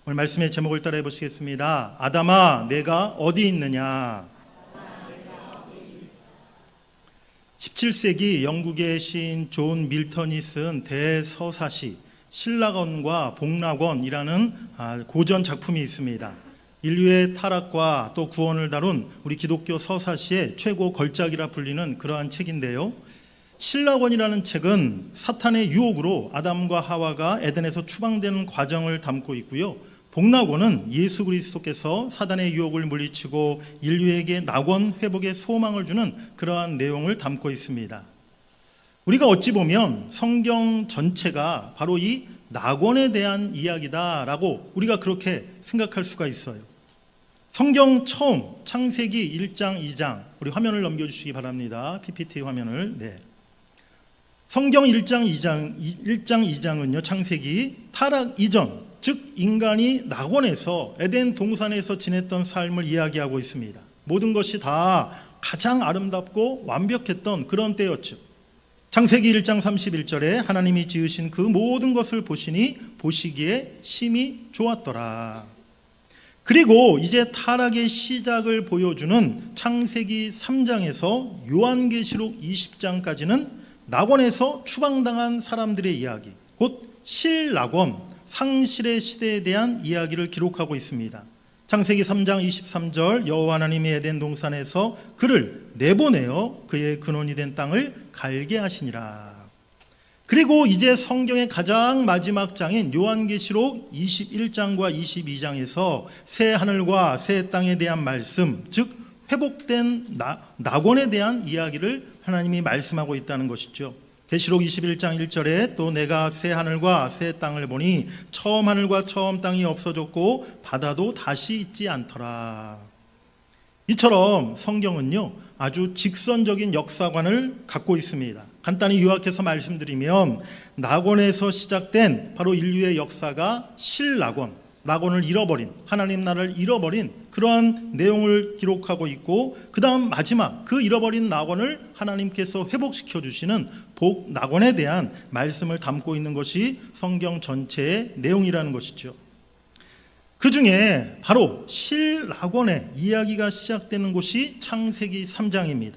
오늘 말씀의 제목을 따라해 보시겠습니다. 아담아, 내가 어디 있느냐? 17세기 영국의 시인 존 밀턴이 쓴 대서사시 신라곤과 복락원이라는 고전 작품이 있습니다. 인류의 타락과 또 구원을 다룬 우리 기독교 서사시의 최고 걸작이라 불리는 그러한 책인데요. 신라곤이라는 책은 사탄의 유혹으로 아담과 하와가 에덴에서 추방되는 과정을 담고 있고요. 복락원은 예수 그리스도께서 사단의 유혹을 물리치고 인류에게 낙원 회복의 소망을 주는 그러한 내용을 담고 있습니다. 우리가 어찌 보면 성경 전체가 바로 이 낙원에 대한 이야기다라고 우리가 그렇게 생각할 수가 있어요. 성경 처음 창세기 1장 2장, 우리 화면을 넘겨주시기 바랍니다. PPT 화면을. 성경 1장 2장은요, 창세기 타락 이전, 즉 인간이 낙원에서 에덴 동산에서 지냈던 삶을 이야기하고 있습니다. 모든 것이 다 가장 아름답고 완벽했던 그런 때였죠. 창세기 1장 31절에 하나님이 지으신 그 모든 것을 보시니 보시기에 심히 좋았더라. 그리고 이제 타락의 시작을 보여주는 창세기 3장에서 요한계시록 20장까지는 낙원에서 추방당한 사람들의 이야기, 곧 실낙원, 상실의 시대에 대한 이야기를 기록하고 있습니다. 창세기 3장 23절, 여호와 하나님이 에덴 동산에서 그를 내보내어 그의 근원이 된 땅을 갈게 하시니라. 그리고 이제 성경의 가장 마지막 장인 요한계시록 21장과 22장에서 새 하늘과 새 땅에 대한 말씀, 즉 회복된 낙원에 대한 이야기를 하나님이 말씀하고 있다는 것이죠. 계시록 21장 1절에 또 내가 새 하늘과 새 땅을 보니 처음 하늘과 처음 땅이 없어졌고 바다도 다시 있지 않더라. 이처럼 성경은요, 아주 직선적인 역사관을 갖고 있습니다. 간단히 요약해서 말씀드리면 낙원에서 시작된 바로 인류의 역사가 실낙원, 낙원을 잃어버린, 하나님 나라를 잃어버린 그러한 내용을 기록하고 있고, 그 다음 마지막 그 잃어버린 낙원을 하나님께서 회복시켜 주시는 복낙원에 대한 말씀을 담고 있는 것이 성경 전체의 내용이라는 것이죠. 그 중에 바로 실낙원의 이야기가 시작되는 곳이 창세기 3장입니다.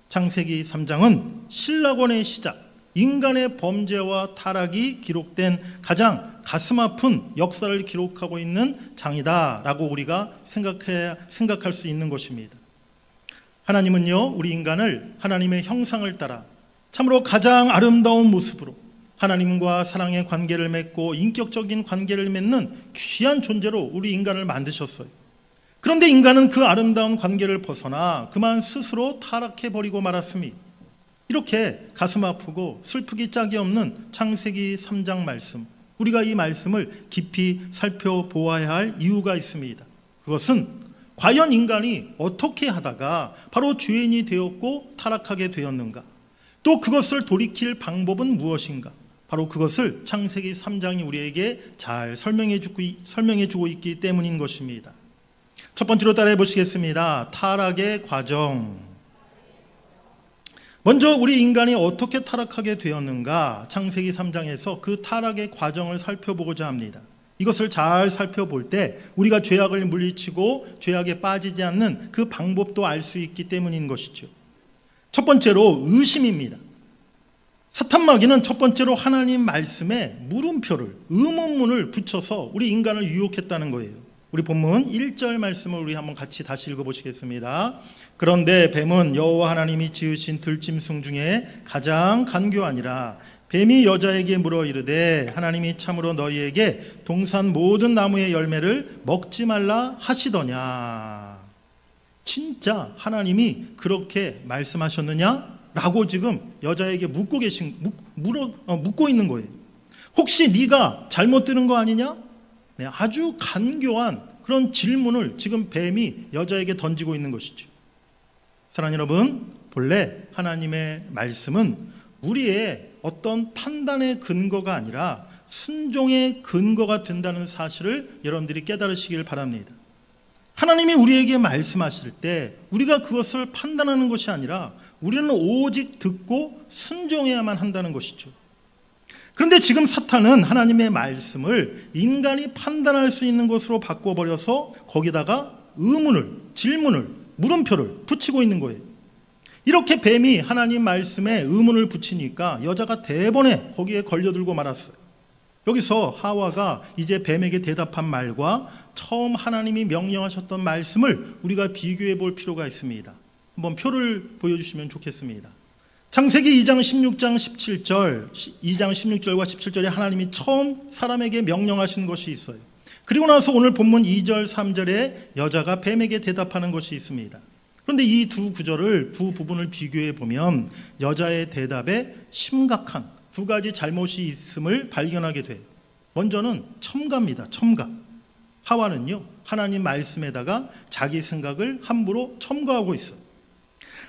창세기 3장은 실낙원의 시작, 인간의 범죄와 타락이 기록된 가장 가슴 아픈 역사를 기록하고 있는 장이다라고 우리가 생각할 수 있는 것입니다. 하나님은요, 우리 인간을 하나님의 형상을 따라 참으로 가장 아름다운 모습으로 하나님과 사랑의 관계를 맺고 인격적인 관계를 맺는 귀한 존재로 우리 인간을 만드셨어요. 그런데 인간은 그 아름다운 관계를 벗어나 그만 스스로 타락해버리고 말았습니다. 이렇게 가슴 아프고 슬프기 짝이 없는 창세기 3장 말씀, 우리가 이 말씀을 깊이 살펴보아야 할 이유가 있습니다. 그것은 과연 인간이 어떻게 하다가 바로 죄인이 되었고 타락하게 되었는가, 또 그것을 돌이킬 방법은 무엇인가, 바로 그것을 창세기 3장이 우리에게 잘 설명해주고 있기 때문인 것입니다. 첫 번째로 따라해 보시겠습니다. 타락의 과정. 먼저 우리 인간이 어떻게 타락하게 되었는가, 창세기 3장에서 그 타락의 과정을 살펴보고자 합니다. 이것을 잘 살펴볼 때 우리가 죄악을 물리치고 죄악에 빠지지 않는 그 방법도 알 수 있기 때문인 것이죠. 첫 번째로 의심입니다. 사탄마귀는 첫 번째로 하나님 말씀에 물음표를, 의문문을 붙여서 우리 인간을 유혹했다는 거예요. 우리 본문 1절 말씀을 우리 한번 같이 다시 읽어보시겠습니다. 그런데 뱀은 여호와 하나님이 지으신 들짐승 중에 가장 간교하니라. 뱀이 여자에게 물어 이르되 하나님이 참으로 너희에게 동산 모든 나무의 열매를 먹지 말라 하시더냐. 진짜 하나님이 그렇게 말씀하셨느냐? 라고 지금 여자에게 묻고 있는 거예요. 혹시 네가 잘못 들은 거 아니냐? 네, 아주 간교한 그런 질문을 지금 뱀이 여자에게 던지고 있는 것이죠. 사랑하는 여러분, 본래 하나님의 말씀은 우리의 어떤 판단의 근거가 아니라 순종의 근거가 된다는 사실을 여러분들이 깨달으시길 바랍니다. 하나님이 우리에게 말씀하실 때 우리가 그것을 판단하는 것이 아니라 우리는 오직 듣고 순종해야만 한다는 것이죠. 그런데 지금 사탄은 하나님의 말씀을 인간이 판단할 수 있는 것으로 바꿔버려서 거기다가 의문을, 질문을, 물음표를 붙이고 있는 거예요. 이렇게 뱀이 하나님 말씀에 의문을 붙이니까 여자가 대번에 거기에 걸려들고 말았어요. 여기서 하와가 이제 뱀에게 대답한 말과 처음 하나님이 명령하셨던 말씀을 우리가 비교해 볼 필요가 있습니다. 한번 표를 보여주시면 좋겠습니다. 창세기 2장 16장 17절, 2장 16절과 17절에 하나님이 처음 사람에게 명령하신 것이 있어요. 그리고 나서 오늘 본문 2절 3절에 여자가 뱀에게 대답하는 것이 있습니다. 그런데 이 두 구절을, 두 부분을 비교해 보면 여자의 대답에 심각한 두 가지 잘못이 있음을 발견하게 돼요. 먼저는 첨가입니다. 첨가. 하와는요, 하나님 말씀에다가 자기 생각을 함부로 첨가하고 있어요.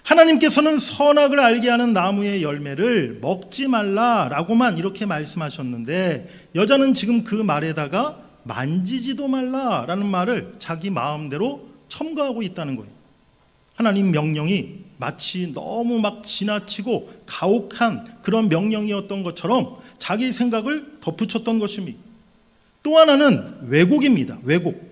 하나님께서는 선악을 알게 하는 나무의 열매를 먹지 말라라고만 이렇게 말씀하셨는데 여자는 지금 그 말에다가 만지지도 말라라는 말을 자기 마음대로 첨가하고 있다는 거예요. 하나님 명령이 마치 너무 막 지나치고 가혹한 그런 명령이었던 것처럼 자기 생각을 덧붙였던 것입니다. 또 하나는 왜곡입니다. 왜곡.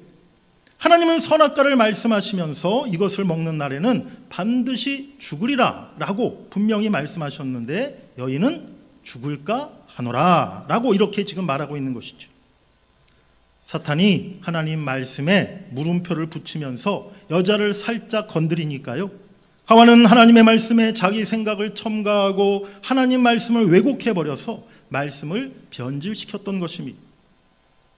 하나님은 선악과를 말씀하시면서 이것을 먹는 날에는 반드시 죽으리라 라고 분명히 말씀하셨는데 여인은 죽을까 하노라 라고 이렇게 지금 말하고 있는 것이죠. 사탄이 하나님 말씀에 물음표를 붙이면서 여자를 살짝 건드리니까요, 하와는 하나님의 말씀에 자기 생각을 첨가하고 하나님 말씀을 왜곡해버려서 말씀을 변질시켰던 것입니다.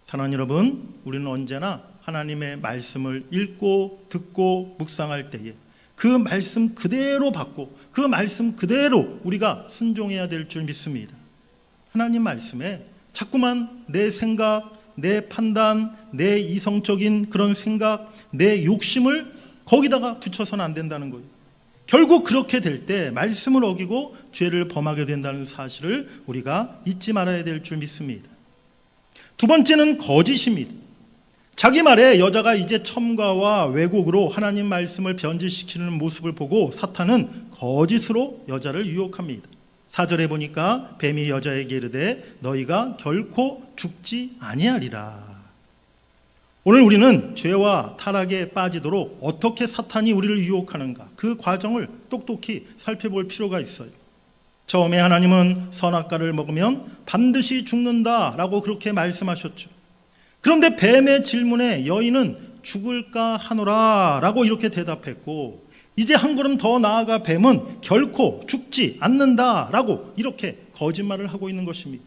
사랑하는 여러분, 우리는 언제나 하나님의 말씀을 읽고 듣고 묵상할 때에 그 말씀 그대로 받고 그 말씀 그대로 우리가 순종해야 될 줄 믿습니다. 하나님 말씀에 자꾸만 내 생각, 내 판단, 내 이성적인 그런 생각, 내 욕심을 거기다가 붙여서는 안 된다는 거예요. 결국 그렇게 될 때 말씀을 어기고 죄를 범하게 된다는 사실을 우리가 잊지 말아야 될 줄 믿습니다. 두 번째는 거짓입니다. 자기 말에 여자가 이제 첨가와 왜곡으로 하나님 말씀을 변질시키는 모습을 보고 사탄은 거짓으로 여자를 유혹합니다. 4절에 보니까 뱀이 여자에게 이르되 너희가 결코 죽지 아니하리라. 오늘 우리는 죄와 타락에 빠지도록 어떻게 사탄이 우리를 유혹하는가, 그 과정을 똑똑히 살펴볼 필요가 있어요. 처음에 하나님은 선악과를 먹으면 반드시 죽는다라고 그렇게 말씀하셨죠. 그런데 뱀의 질문에 여인은 죽을까 하노라라고 이렇게 대답했고, 이제 한 걸음 더 나아가 뱀은 결코 죽지 않는다라고 이렇게 거짓말을 하고 있는 것입니다.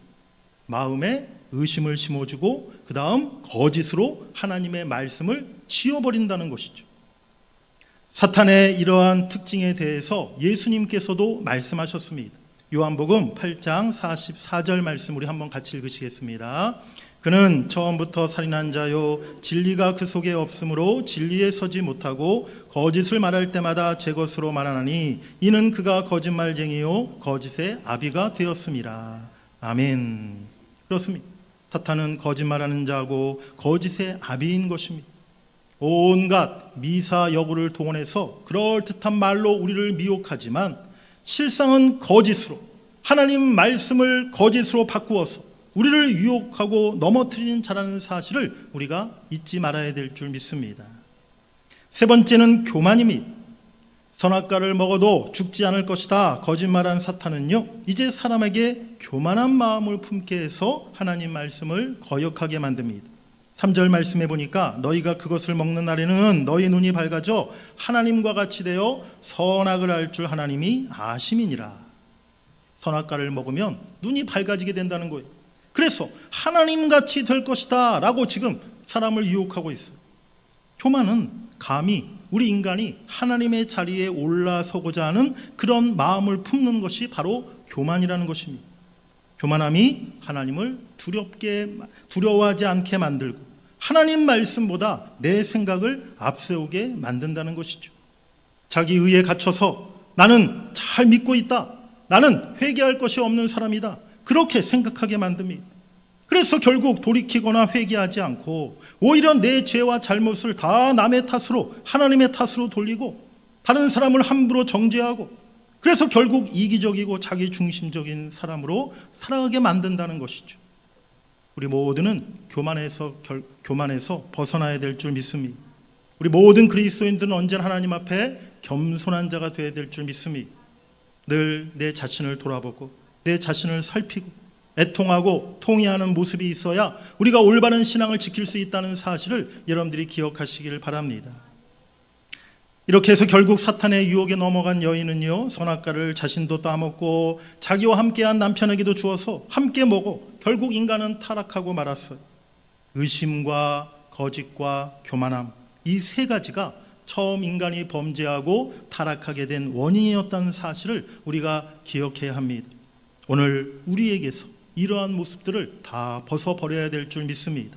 마음에 의심을 심어주고 그 다음 거짓으로 하나님의 말씀을 지워버린다는 것이죠. 사탄의 이러한 특징에 대해서 예수님께서도 말씀하셨습니다. 요한복음 8장 44절 말씀 우리 한번 같이 읽으시겠습니다. 그는 처음부터 살인한 자요 진리가 그 속에 없으므로 진리에 서지 못하고 거짓을 말할 때마다 제 것으로 말하나니 이는 그가 거짓말쟁이요 거짓의 아비가 되었습니다. 아멘. 그렇습니다. 사탄은 거짓말하는 자고 거짓의 아비인 것입니다. 온갖 미사 여구를 동원해서 그럴듯한 말로 우리를 미혹하지만 실상은 거짓으로 하나님 말씀을 거짓으로 바꾸어서 우리를 유혹하고 넘어뜨리는 자라는 사실을 우리가 잊지 말아야 될 줄 믿습니다. 세 번째는 교만입니다. 선악과를 먹어도 죽지 않을 것이다 거짓말한 사탄은요, 이제 사람에게 교만한 마음을 품게 해서 하나님 말씀을 거역하게 만듭니다. 3절 말씀해 보니까 너희가 그것을 먹는 날에는 너희 눈이 밝아져 하나님과 같이 되어 선악을 알 줄 하나님이 아심이니라. 선악과를 먹으면 눈이 밝아지게 된다는 거예요. 그래서 하나님같이 될 것이다 라고 지금 사람을 유혹하고 있어요. 교만은 감히 우리 인간이 하나님의 자리에 올라서고자 하는 그런 마음을 품는 것이 바로 교만이라는 것입니다. 교만함이 하나님을 두려워하지 않게 만들고 하나님 말씀보다 내 생각을 앞세우게 만든다는 것이죠. 자기 의에 갇혀서 나는 잘 믿고 있다, 나는 회개할 것이 없는 사람이다, 그렇게 생각하게 만듭니다. 그래서 결국 돌이키거나 회개하지 않고 오히려 내 죄와 잘못을 다 남의 탓으로, 하나님의 탓으로 돌리고 다른 사람을 함부로 정죄하고 그래서 결국 이기적이고 자기 중심적인 사람으로 살아가게 만든다는 것이죠. 우리 모두는 교만에서 벗어나야 될 줄 믿습니다. 우리 모든 그리스도인들은 언제나 하나님 앞에 겸손한 자가 되어야 될 줄 믿습니다. 늘 내 자신을 돌아보고 내 자신을 살피고 애통하고 통회하는 모습이 있어야 우리가 올바른 신앙을 지킬 수 있다는 사실을 여러분들이 기억하시길 바랍니다. 이렇게 해서 결국 사탄의 유혹에 넘어간 여인은요, 선악과를 자신도 따먹고 자기와 함께한 남편에게도 주어서 함께 먹어 결국 인간은 타락하고 말았어요. 의심과 거짓과 교만함, 이 세 가지가 처음 인간이 범죄하고 타락하게 된 원인이었다는 사실을 우리가 기억해야 합니다. 오늘 우리에게서 이러한 모습들을 다 벗어버려야 될 줄 믿습니다.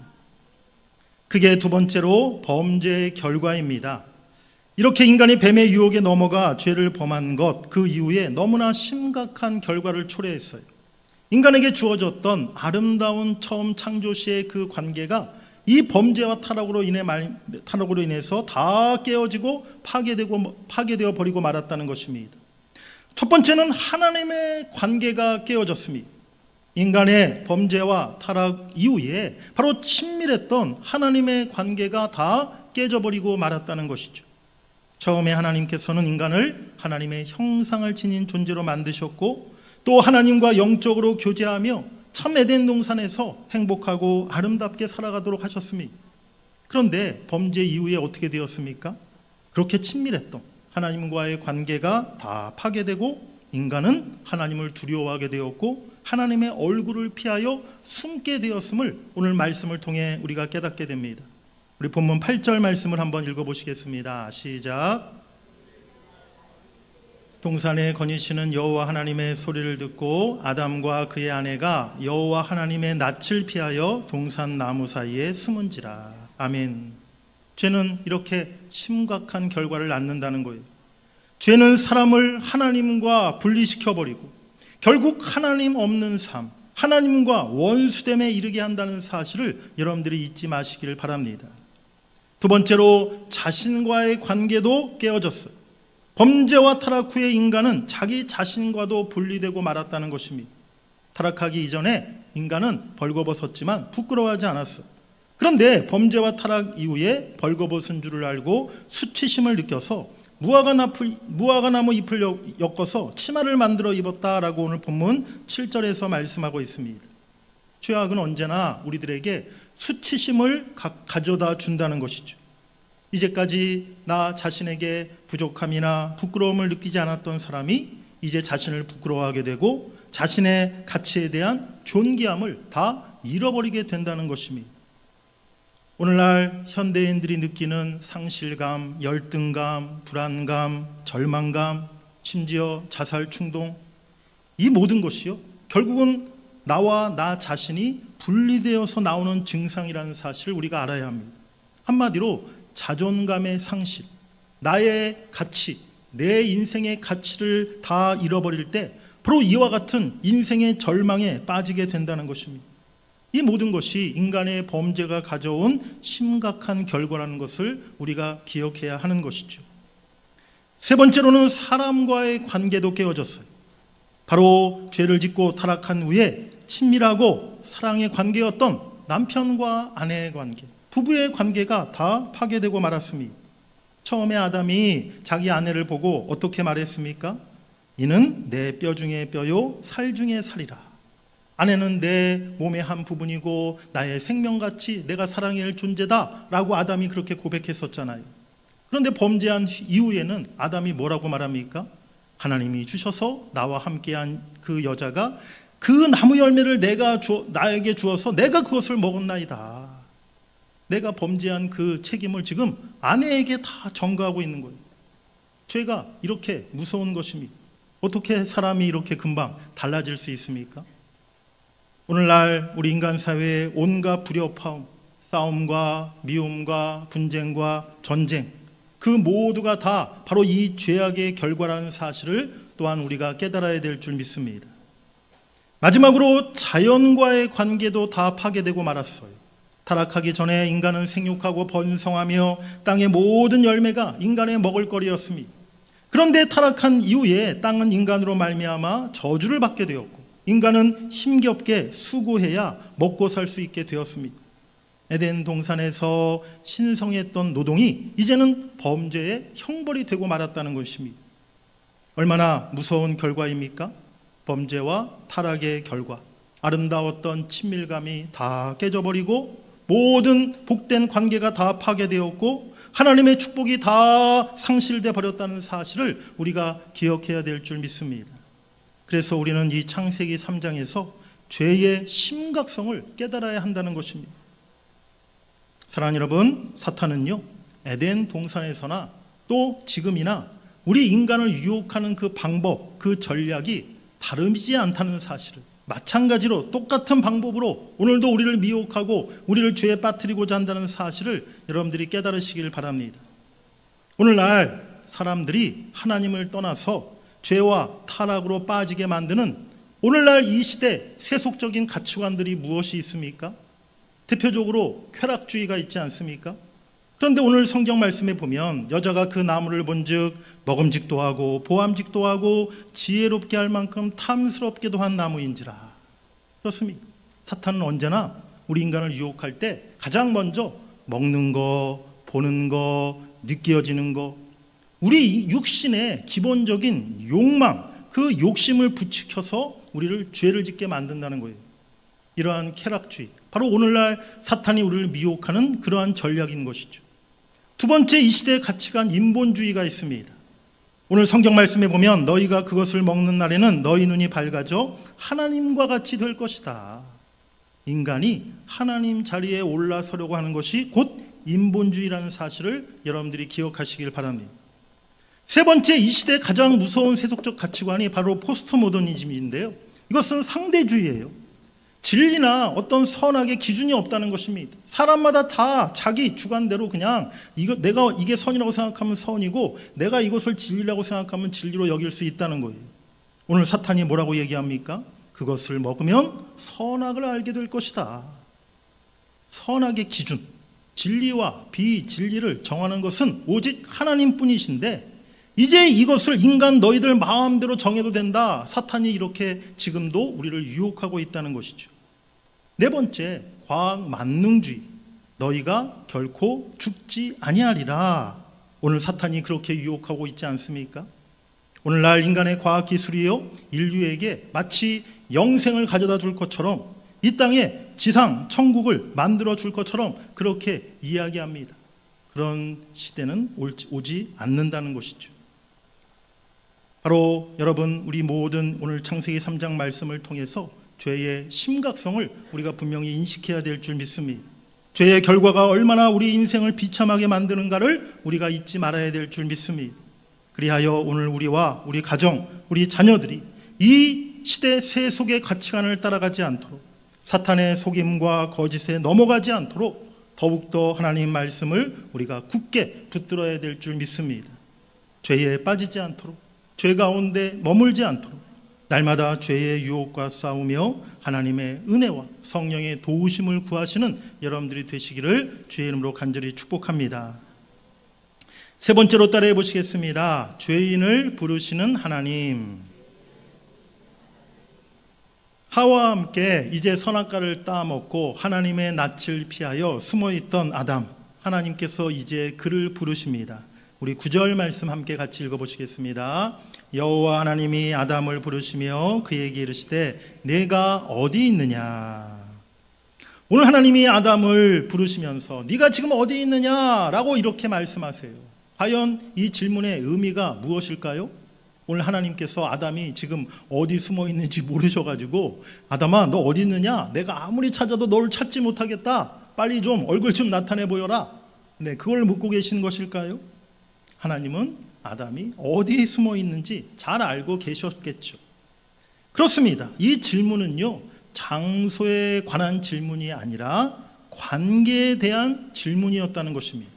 그게 두 번째로 범죄의 결과입니다. 이렇게 인간이 뱀의 유혹에 넘어가 죄를 범한 것, 그 이후에 너무나 심각한 결과를 초래했어요. 인간에게 주어졌던 아름다운 처음 창조시의 그 관계가 이 범죄와 타락으로 인해서 다 깨어지고 파괴되어 버리고 말았다는 것입니다. 첫 번째는 하나님의 관계가 깨어졌습니다. 인간의 범죄와 타락 이후에 바로 친밀했던 하나님의 관계가 다 깨져버리고 말았다는 것이죠. 처음에 하나님께서는 인간을 하나님의 형상을 지닌 존재로 만드셨고 또 하나님과 영적으로 교제하며 참 에덴 동산에서 행복하고 아름답게 살아가도록 하셨습니다. 그런데 범죄 이후에 어떻게 되었습니까? 그렇게 친밀했던 하나님과의 관계가 다 파괴되고 인간은 하나님을 두려워하게 되었고 하나님의 얼굴을 피하여 숨게 되었음을 오늘 말씀을 통해 우리가 깨닫게 됩니다. 우리 본문 8절 말씀을 한번 읽어보시겠습니다. 시작. 동산에 거니시는 여호와 하나님의 소리를 듣고 아담과 그의 아내가 여호와 하나님의 낯을 피하여 동산 나무 사이에 숨은지라. 아멘. 죄는 이렇게 심각한 결과를 낳는다는 거예요. 죄는 사람을 하나님과 분리시켜버리고 결국 하나님 없는 삶, 하나님과 원수됨에 이르게 한다는 사실을 여러분들이 잊지 마시기를 바랍니다. 두 번째로 자신과의 관계도 깨어졌어요. 범죄와 타락 후에 인간은 자기 자신과도 분리되고 말았다는 것입니다. 타락하기 이전에 인간은 벌거벗었지만 부끄러워하지 않았어요. 그런데 범죄와 타락 이후에 벌거벗은 줄을 알고 수치심을 느껴서 무화과나무 잎을 엮어서 치마를 만들어 입었다라고 오늘 본문 7절에서 말씀하고 있습니다. 죄악은 언제나 우리들에게 수치심을 가져다 준다는 것이죠. 이제까지 나 자신에게 부족함이나 부끄러움을 느끼지 않았던 사람이 이제 자신을 부끄러워하게 되고 자신의 가치에 대한 존귀함을 다 잃어버리게 된다는 것입니다. 오늘날 현대인들이 느끼는 상실감, 열등감, 불안감, 절망감, 심지어 자살 충동, 이 모든 것이요 결국은 나와 나 자신이 분리되어서 나오는 증상이라는 사실을 우리가 알아야 합니다. 한마디로 자존감의 상실, 나의 가치, 내 인생의 가치를 다 잃어버릴 때 바로 이와 같은 인생의 절망에 빠지게 된다는 것입니다. 이 모든 것이 인간의 범죄가 가져온 심각한 결과라는 것을 우리가 기억해야 하는 것이죠. 세 번째로는 사람과의 관계도 깨어졌어요. 바로 죄를 짓고 타락한 후에 친밀하고 사랑의 관계였던 남편과 아내의 관계, 부부의 관계가 다 파괴되고 말았습니다. 처음에 아담이 자기 아내를 보고 어떻게 말했습니까? 이는 내 뼈 중에 뼈요 살 중에 살이라. 아내는 내 몸의 한 부분이고 나의 생명같이 내가 사랑해야 할 존재다 라고 아담이 그렇게 고백했었잖아요. 그런데 범죄한 이후에는 아담이 뭐라고 말합니까? 하나님이 주셔서 나와 함께한 그 여자가 그 나무 열매를 나에게 주어서 내가 그것을 먹었나이다. 내가 범죄한 그 책임을 지금 아내에게 다 전가하고 있는 거예요. 죄가 이렇게 무서운 것입니다. 어떻게 사람이 이렇게 금방 달라질 수 있습니까? 오늘날 우리 인간 사회의 온갖 불협화음, 싸움과 미움과 분쟁과 전쟁, 그 모두가 다 바로 이 죄악의 결과라는 사실을 또한 우리가 깨달아야 될 줄 믿습니다. 마지막으로 자연과의 관계도 다 파괴되고 말았어요. 타락하기 전에 인간은 생육하고 번성하며 땅의 모든 열매가 인간의 먹을거리였습니다. 그런데 타락한 이후에 땅은 인간으로 말미암아 저주를 받게 되었고 인간은 힘겹게 수고해야 먹고 살 수 있게 되었습니다. 에덴 동산에서 신성했던 노동이 이제는 범죄의 형벌이 되고 말았다는 것입니다. 얼마나 무서운 결과입니까? 범죄와 타락의 결과. 아름다웠던 친밀감이 다 깨져버리고 모든 복된 관계가 다 파괴되었고 하나님의 축복이 다 상실돼 버렸다는 사실을 우리가 기억해야 될 줄 믿습니다. 그래서 우리는 이 창세기 3장에서 죄의 심각성을 깨달아야 한다는 것입니다. 사랑하는 여러분, 사탄은요 에덴 동산에서나 또 지금이나 우리 인간을 유혹하는 그 방법, 그 전략이 다르지 않다는 사실을, 마찬가지로 똑같은 방법으로 오늘도 우리를 미혹하고 우리를 죄에 빠뜨리고자 한다는 사실을 여러분들이 깨달으시길 바랍니다. 오늘날 사람들이 하나님을 떠나서 죄와 타락으로 빠지게 만드는 오늘날 이 시대 세속적인 가치관들이 무엇이 있습니까? 대표적으로 쾌락주의가 있지 않습니까? 그런데 오늘 성경 말씀에 보면 여자가 그 나무를 본즉 먹음직도 하고 보암직도 하고 지혜롭게 할 만큼 탐스럽게도 한 나무인지라. 그렇습니다. 사탄은 언제나 우리 인간을 유혹할 때 가장 먼저 먹는 거, 보는 거, 느껴지는 거, 우리 육신의 기본적인 욕망, 그 욕심을 부추겨서 우리를 죄를 짓게 만든다는 거예요. 이러한 쾌락주의, 바로 오늘날 사탄이 우리를 미혹하는 그러한 전략인 것이죠. 두 번째, 이 시대의 가치관 인본주의가 있습니다. 오늘 성경 말씀에 보면 너희가 그것을 먹는 날에는 너희 눈이 밝아져 하나님과 같이 될 것이다. 인간이 하나님 자리에 올라서려고 하는 것이 곧 인본주의라는 사실을 여러분들이 기억하시길 바랍니다. 세 번째, 이 시대의 가장 무서운 세속적 가치관이 바로 포스트 모더니즘인데요. 이것은 상대주의예요. 진리나 어떤 선악의 기준이 없다는 것입니다. 사람마다 다 자기 주관대로 그냥 내가 이게 선이라고 생각하면 선이고 내가 이것을 진리라고 생각하면 진리로 여길 수 있다는 거예요. 오늘 사탄이 뭐라고 얘기합니까? 그것을 먹으면 선악을 알게 될 것이다. 선악의 기준, 진리와 비진리를 정하는 것은 오직 하나님뿐이신데 이제 이것을 인간 너희들 마음대로 정해도 된다. 사탄이 이렇게 지금도 우리를 유혹하고 있다는 것이죠. 네 번째, 과학 만능주의. 너희가 결코 죽지 아니하리라. 오늘 사탄이 그렇게 유혹하고 있지 않습니까? 오늘날 인간의 과학기술이요 인류에게 마치 영생을 가져다 줄 것처럼 이 땅에 지상 천국을 만들어 줄 것처럼 그렇게 이야기합니다. 그런 시대는 오지 않는다는 것이죠. 바로 여러분, 우리 모든 오늘 창세기 3장 말씀을 통해서 죄의 심각성을 우리가 분명히 인식해야 될 줄 믿습니다. 죄의 결과가 얼마나 우리 인생을 비참하게 만드는가를 우리가 잊지 말아야 될 줄 믿습니다. 그리하여 오늘 우리와 우리 가정, 우리 자녀들이 이 시대 세속의 가치관을 따라가지 않도록, 사탄의 속임과 거짓에 넘어가지 않도록 더욱더 하나님 말씀을 우리가 굳게 붙들어야 될 줄 믿습니다. 죄에 빠지지 않도록, 죄 가운데 머물지 않도록 날마다 죄의 유혹과 싸우며 하나님의 은혜와 성령의 도우심을 구하시는 여러분들이 되시기를 주의 이름으로 간절히 축복합니다. 세 번째로 따라해 보시겠습니다. 죄인을 부르시는 하나님. 하와와 함께 이제 선악과를 따먹고 하나님의 낯을 피하여 숨어있던 아담, 하나님께서 이제 그를 부르십니다. 우리 9절 말씀 함께 같이 읽어보시겠습니다. 여호와 하나님이 아담을 부르시며 그에게 이르시되 내가 어디 있느냐. 오늘 하나님이 아담을 부르시면서 네가 지금 어디 있느냐라고 이렇게 말씀하세요. 과연 이 질문의 의미가 무엇일까요? 오늘 하나님께서 아담이 지금 어디 숨어 있는지 모르셔가지고 아담아 너 어디 있느냐? 내가 아무리 찾아도 너를 찾지 못하겠다. 빨리 좀 얼굴 좀 나타내 보여라. 네, 그걸 묻고 계신 것일까요? 하나님은 아담이 어디에 숨어 있는지 잘 알고 계셨겠죠. 그렇습니다. 이 질문은요 장소에 관한 질문이 아니라 관계에 대한 질문이었다는 것입니다.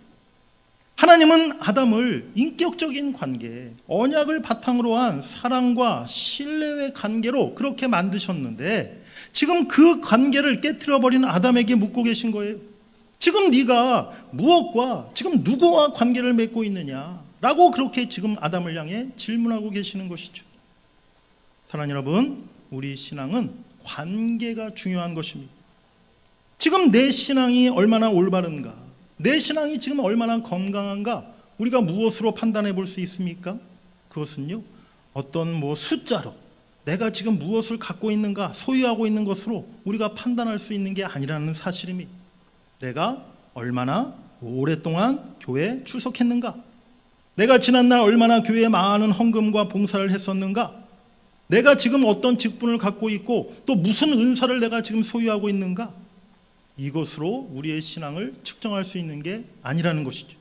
하나님은 아담을 인격적인 관계, 언약을 바탕으로 한 사랑과 신뢰의 관계로 그렇게 만드셨는데 지금 그 관계를 깨트려버린 아담에게 묻고 계신 거예요. 지금 네가 무엇과 지금 누구와 관계를 맺고 있느냐? 라고 그렇게 지금 아담을 향해 질문하고 계시는 것이죠. 사랑하는 여러분, 우리 신앙은 관계가 중요한 것입니다. 지금 내 신앙이 얼마나 올바른가, 내 신앙이 지금 얼마나 건강한가, 우리가 무엇으로 판단해 볼 수 있습니까? 그것은요, 어떤 숫자로 내가 지금 무엇을 갖고 있는가, 소유하고 있는 것으로 우리가 판단할 수 있는 게 아니라는 사실입니다. 내가 얼마나 오랫동안 교회에 출석했는가, 내가 지난날 얼마나 교회에 많은 헌금과 봉사를 했었는가, 내가 지금 어떤 직분을 갖고 있고 또 무슨 은사를 내가 지금 소유하고 있는가, 이것으로 우리의 신앙을 측정할 수 있는 게 아니라는 것이죠.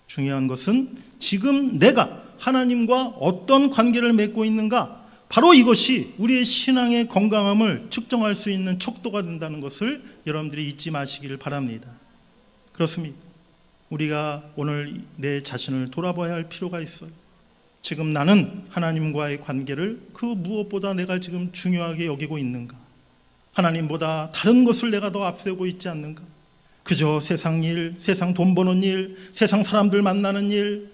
중요한 것은 지금 내가 하나님과 어떤 관계를 맺고 있는가, 바로 이것이 우리의 신앙의 건강함을 측정할 수 있는 척도가 된다는 것을 여러분들이 잊지 마시기를 바랍니다. 그렇습니다. 우리가 오늘 내 자신을 돌아봐야 할 필요가 있어요. 지금 나는 하나님과의 관계를 그 무엇보다 내가 지금 중요하게 여기고 있는가, 하나님보다 다른 것을 내가 더 앞세우고 있지 않는가, 그저 세상 일, 세상 돈 버는 일, 세상 사람들 만나는 일,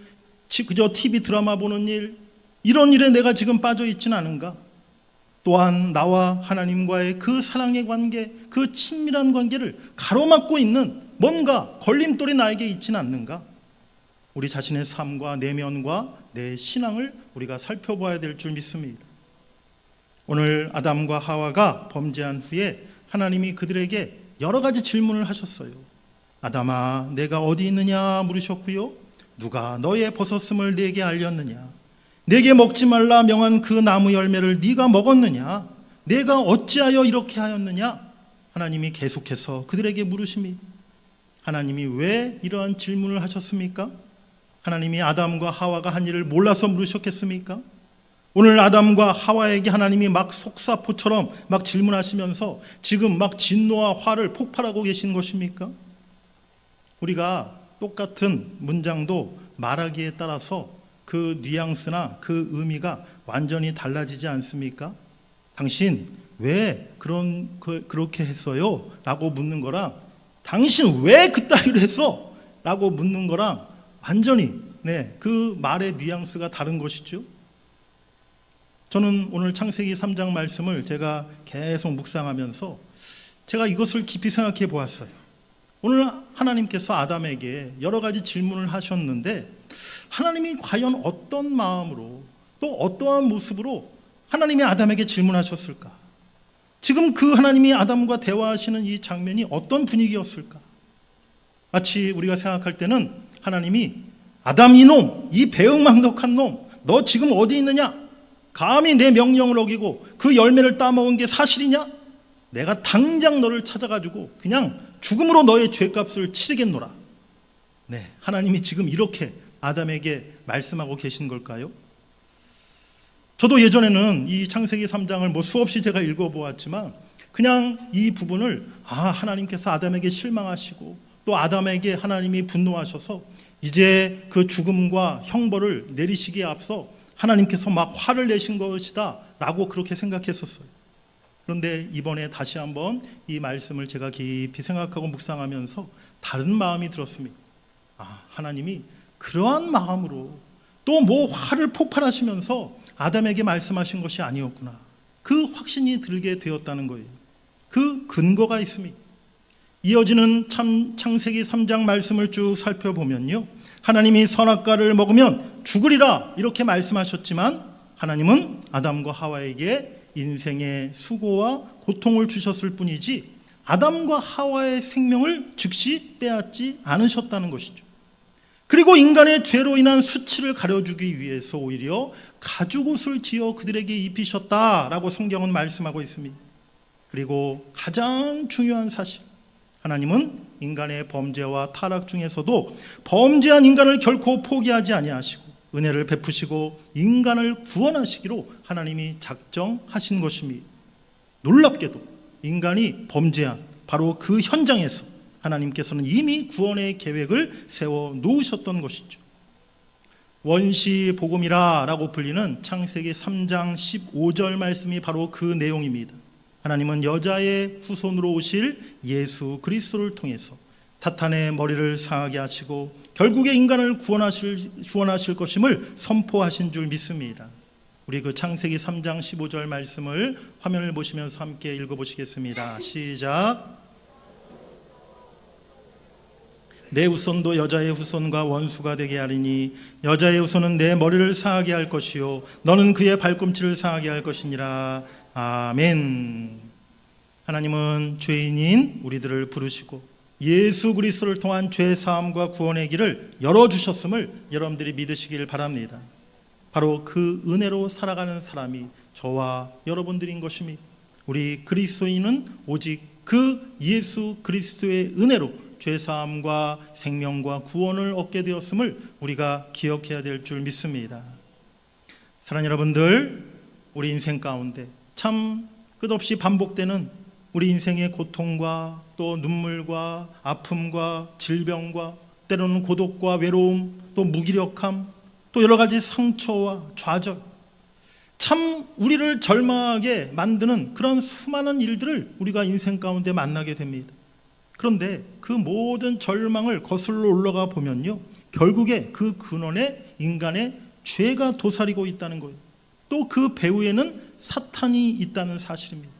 그저 TV 드라마 보는 일, 이런 일에 내가 지금 빠져 있지는 않은가, 또한 나와 하나님과의 그 사랑의 관계, 그 친밀한 관계를 가로막고 있는 뭔가 걸림돌이 나에게 있지는 않는가, 우리 자신의 삶과 내면과 내 신앙을 우리가 살펴봐야 될 줄 믿습니다. 오늘 아담과 하와가 범죄한 후에 하나님이 그들에게 여러 가지 질문을 하셨어요. 아담아, 내가 어디 있느냐 물으셨고요, 누가 너의 벗었음을 네게 알렸느냐, 네게 먹지 말라 명한 그 나무 열매를 네가 먹었느냐, 네가 어찌하여 이렇게 하였느냐, 하나님이 계속해서 그들에게 물으십니다. 하나님이 왜 이러한 질문을 하셨습니까? 하나님이 아담과 하와가 한 일을 몰라서 물으셨겠습니까? 오늘 아담과 하와에게 하나님이 막 속사포처럼 막 질문하시면서 지금 막 진노와 화를 폭발하고 계신 것입니까? 우리가 똑같은 문장도 말하기에 따라서 그 뉘앙스나 그 의미가 완전히 달라지지 않습니까? 당신 왜 그렇게 했어요? 라고 묻는 거랑 당신 왜 그따위로 했어? 라고 묻는 거랑 완전히 그 말의 뉘앙스가 다른 것이죠. 저는 오늘 창세기 3장 말씀을 제가 계속 묵상하면서 제가 이것을 깊이 생각해 보았어요. 오늘 하나님께서 아담에게 여러 가지 질문을 하셨는데 하나님이 과연 어떤 마음으로 또 어떠한 모습으로 하나님이 아담에게 질문하셨을까? 지금 그 하나님이 아담과 대화하시는 이 장면이 어떤 분위기였을까? 마치 우리가 생각할 때는 하나님이 아담 이놈, 이 배은망덕한 놈, 너 지금 어디 있느냐? 감히 내 명령을 어기고 그 열매를 따먹은 게 사실이냐? 내가 당장 너를 찾아가지고 그냥 죽음으로 너의 죄값을 치르겠노라. 하나님이 지금 이렇게 아담에게 말씀하고 계신 걸까요? 저도 예전에는 이 창세기 3장을 수없이 제가 읽어보았지만 그냥 이 부분을 하나님께서 아담에게 실망하시고 또 아담에게 하나님이 분노하셔서 이제 그 죽음과 형벌을 내리시기에 앞서 하나님께서 막 화를 내신 것이다 라고 그렇게 생각했었어요. 그런데 이번에 다시 한번 이 말씀을 제가 깊이 생각하고 묵상하면서 다른 마음이 들었습니다. 하나님이 그러한 마음으로 또 화를 폭발하시면서 아담에게 말씀하신 것이 아니었구나. 그 확신이 들게 되었다는 거예요. 그 근거가 있습니다. 이어지는 창세기 3장 말씀을 쭉 살펴보면요, 하나님이 선악과를 먹으면 죽으리라 이렇게 말씀하셨지만 하나님은 아담과 하와에게 인생의 수고와 고통을 주셨을 뿐이지 아담과 하와의 생명을 즉시 빼앗지 않으셨다는 것이죠. 그리고 인간의 죄로 인한 수치를 가려주기 위해서 오히려 가죽옷을 지어 그들에게 입히셨다라고 성경은 말씀하고 있습니다. 그리고 가장 중요한 사실, 하나님은 인간의 범죄와 타락 중에서도 범죄한 인간을 결코 포기하지 아니하시고 은혜를 베푸시고 인간을 구원하시기로 하나님이 작정하신 것입니다. 놀랍게도 인간이 범죄한 바로 그 현장에서 하나님께서는 이미 구원의 계획을 세워 놓으셨던 것이죠. 원시 복음이라고 불리는 창세기 3장 15절 말씀이 바로 그 내용입니다. 하나님은 여자의 후손으로 오실 예수 그리스도를 통해서 사탄의 머리를 상하게 하시고 결국에 인간을 구원하실 것임을 선포하신 줄 믿습니다. 우리 그 창세기 3장 15절 말씀을 화면을 보시면서 함께 읽어보시겠습니다. 시작. 내 후손도 여자의 후손과 원수가 되게 하리니 여자의 후손은 내 머리를 상하게 할 것이요 너는 그의 발꿈치를 상하게 할 것이니라. 아멘. 하나님은 죄인인 우리들을 부르시고 예수 그리스도를 통한 죄 사함과 구원의 길을 열어주셨음을 여러분들이 믿으시길 바랍니다. 바로 그 은혜로 살아가는 사람이 저와 여러분들인 것입니다. 우리 그리스도인은 오직 그 예수 그리스도의 은혜로 죄사함과 생명과 구원을 얻게 되었음을 우리가 기억해야 될 줄 믿습니다. 사랑하는 여러분들, 우리 인생 가운데 참 끝없이 반복되는 우리 인생의 고통과 또 눈물과 아픔과 질병과 때로는 고독과 외로움 또 무기력함 또 여러 가지 상처와 좌절, 참 우리를 절망하게 만드는 그런 수많은 일들을 우리가 인생 가운데 만나게 됩니다. 그런데 그 모든 절망을 거슬러 올라가 보면요, 결국에 그 근원에 인간의 죄가 도사리고 있다는 거예요. 또 그 배후에는 사탄이 있다는 사실입니다.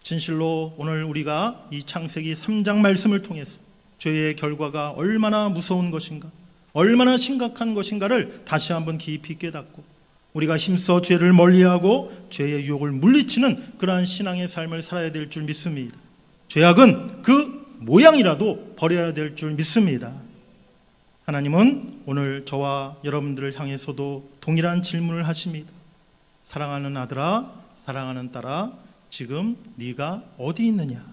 진실로 오늘 우리가 이 창세기 3장 말씀을 통해서 죄의 결과가 얼마나 무서운 것인가, 얼마나 심각한 것인가를 다시 한번 깊이 깨닫고 우리가 힘써 죄를 멀리하고 죄의 유혹을 물리치는 그러한 신앙의 삶을 살아야 될 줄 믿습니다. 죄악은 그 모양이라도 버려야 될 줄 믿습니다. 하나님은 오늘 저와 여러분들을 향해서도 동일한 질문을 하십니다. 사랑하는 아들아, 사랑하는 딸아, 지금 네가 어디 있느냐?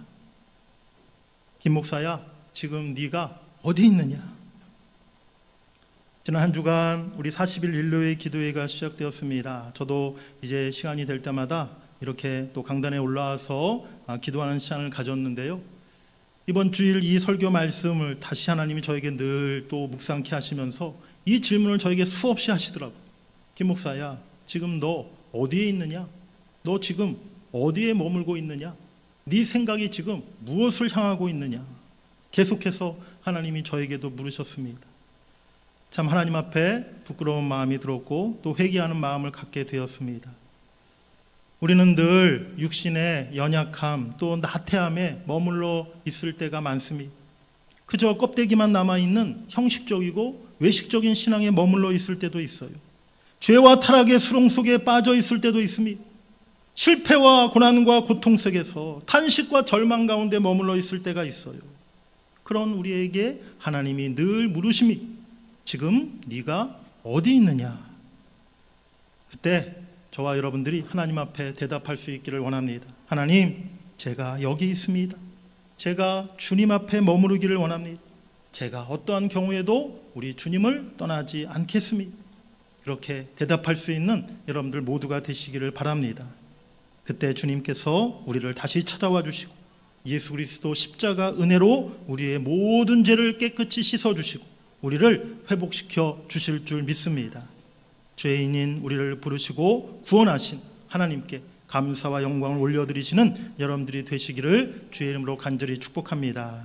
김 목사야, 지금 네가 어디 있느냐? 지난 한 주간 우리 40일 일요일 기도회가 시작되었습니다. 저도 이제 시간이 될 때마다 이렇게 또 강단에 올라와서 기도하는 시간을 가졌는데요. 이번 주일 이 설교 말씀을 다시 하나님이 저에게 늘 또 묵상케 하시면서 이 질문을 저에게 수없이 하시더라고요. 김 목사야, 지금 너 어디에 있느냐? 너 지금 어디에 머물고 있느냐? 네 생각이 지금 무엇을 향하고 있느냐? 계속해서 하나님이 저에게도 물으셨습니다. 참 하나님 앞에 부끄러운 마음이 들었고 또 회개하는 마음을 갖게 되었습니다. 우리는 늘 육신의 연약함 또 나태함에 머물러 있을 때가 많습니다. 그저 껍데기만 남아있는 형식적이고 외식적인 신앙에 머물러 있을 때도 있어요. 죄와 타락의 수렁 속에 빠져 있을 때도 있습니다. 실패와 고난과 고통 속에서 탄식과 절망 가운데 머물러 있을 때가 있어요. 그런 우리에게 하나님이 늘 물으심이 지금 네가 어디 있느냐? 그때 저와 여러분들이 하나님 앞에 대답할 수 있기를 원합니다. 하나님, 제가 여기 있습니다. 제가 주님 앞에 머무르기를 원합니다. 제가 어떠한 경우에도 우리 주님을 떠나지 않겠습니다. 그렇게 대답할 수 있는 여러분들 모두가 되시기를 바랍니다. 그때 주님께서 우리를 다시 찾아와 주시고 예수 그리스도 십자가 은혜로 우리의 모든 죄를 깨끗이 씻어주시고 우리를 회복시켜 주실 줄 믿습니다. 죄인인 우리를 부르시고 구원하신 하나님께 감사와 영광을 올려드리시는 여러분들이 되시기를 주의 이름으로 간절히 축복합니다.